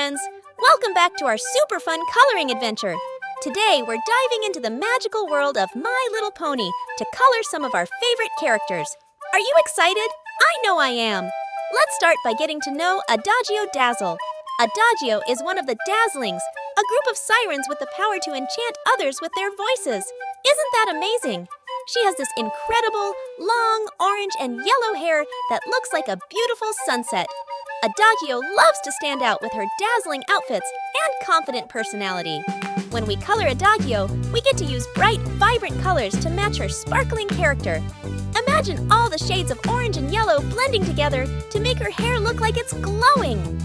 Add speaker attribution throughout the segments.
Speaker 1: friends! Welcome back to our super fun coloring adventure. Today, we're diving into the magical world of My Little Pony to color some of our favorite characters. Are you excited? I know I am! Let's start by getting to know Adagio Dazzle. Adagio is one of the Dazzlings, a group of sirens with the power to enchant others with their voices. Isn't that amazing? She has this incredible, long, orange and yellow hair that looks like a beautiful sunset. Adagio loves to stand out with her dazzling outfits and confident personality. When we color Adagio, we get to use bright, vibrant colors to match her sparkling character. Imagine all the shades of orange and yellow blending together to make her hair look like it's glowing.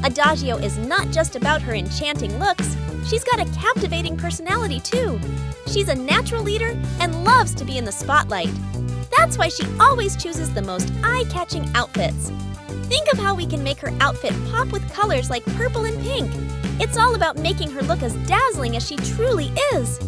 Speaker 1: Adagio is not just about her enchanting looks. She's got a captivating personality, too. She's a natural leader and loves to be in the spotlight. That's why she always chooses the most eye-catching outfits. Think of how we can make her outfit pop with colors like purple and pink. It's all about making her look as dazzling as she truly is.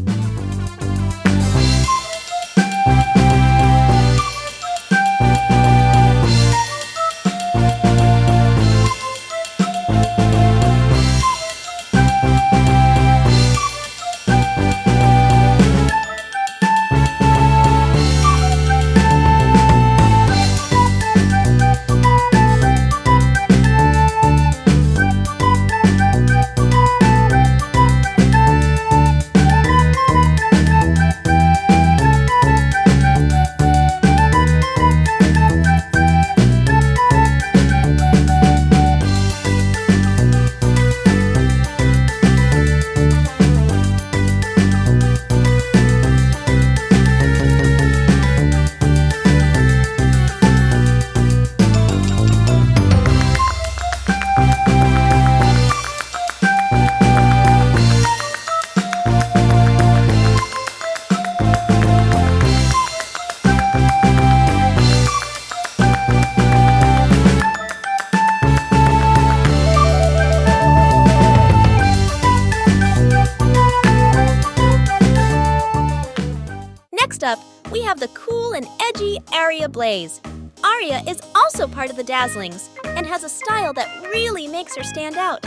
Speaker 1: Next up, we have the cool and edgy Arya Blaze. Arya is also part of the Dazzlings and has a style that really makes her stand out.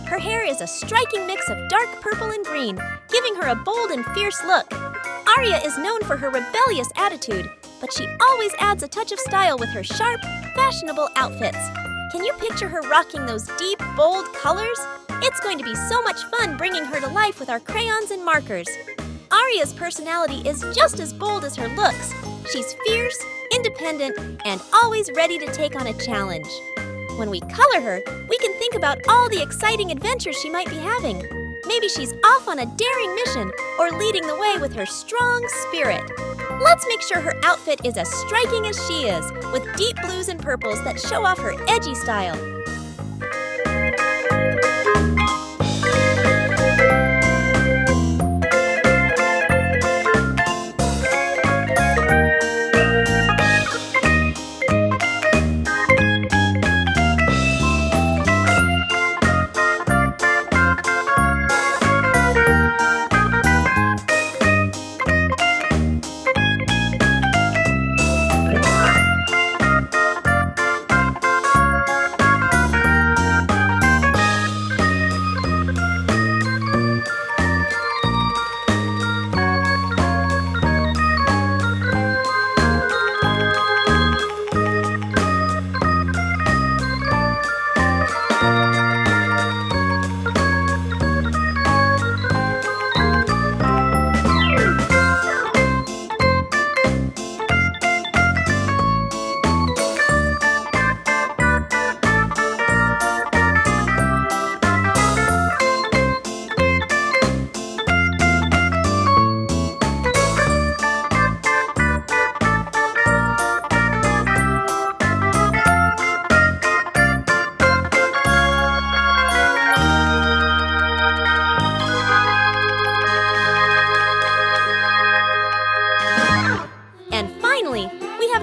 Speaker 1: Her hair is a striking mix of dark purple and green, giving her a bold and fierce look. Arya is known for her rebellious attitude, but she always adds a touch of style with her sharp, fashionable outfits. Can you picture her rocking those deep, bold colors? It's going to be so much fun bringing her to life with our crayons and markers. Arya's personality is just as bold as her looks. She's fierce, independent, and always ready to take on a challenge. When we color her, we can think about all the exciting adventures she might be having. Maybe she's off on a daring mission or leading the way with her strong spirit. Let's make sure her outfit is as striking as she is, with deep blues and purples that show off her edgy style.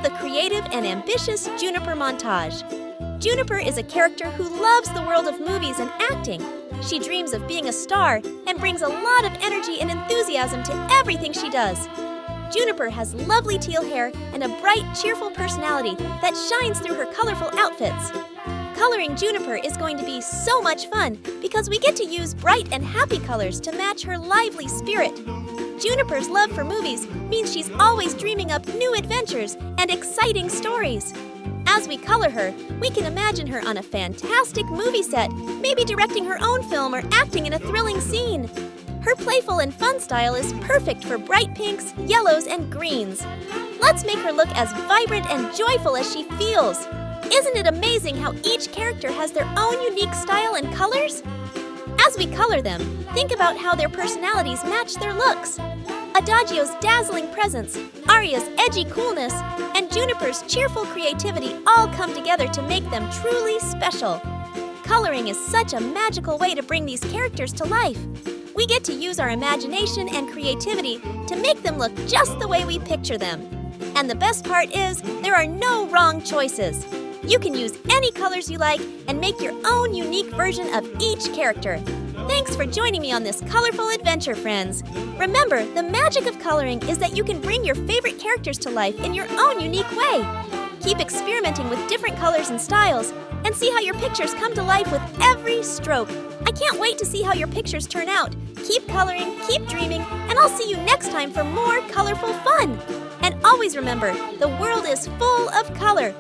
Speaker 1: The creative and ambitious Juniper montage. Juniper is a character who loves the world of movies and acting. She dreams of being a star and brings a lot of energy and enthusiasm to everything she does. Juniper has lovely teal hair and a bright, cheerful personality that shines through her colorful outfits. Coloring Juniper is going to be so much fun because we get to use bright and happy colors to match her lively spirit. Juniper's love for movies means she's always dreaming up new adventures and exciting stories. As we color her, we can imagine her on a fantastic movie set, maybe directing her own film or acting in a thrilling scene. Her playful and fun style is perfect for bright pinks, yellows, and greens. Let's make her look as vibrant and joyful as she feels. Isn't it amazing how each character has their own unique style and colors? As we color them, think about how their personalities match their looks. Adagio's dazzling presence, Arya's edgy coolness, and Juniper's cheerful creativity all come together to make them truly special. Coloring is such a magical way to bring these characters to life. We get to use our imagination and creativity to make them look just the way we picture them. And the best part is, there are no wrong choices. You can use any colors you like and make your own unique version of each character. Thanks for joining me on this colorful adventure, friends. Remember, the magic of coloring is that you can bring your favorite characters to life in your own unique way. Keep experimenting with different colors and styles and see how your pictures come to life with every stroke. I can't wait to see how your pictures turn out. Keep coloring, keep dreaming, and I'll see you next time for more colorful fun. And always remember, the world is full of color.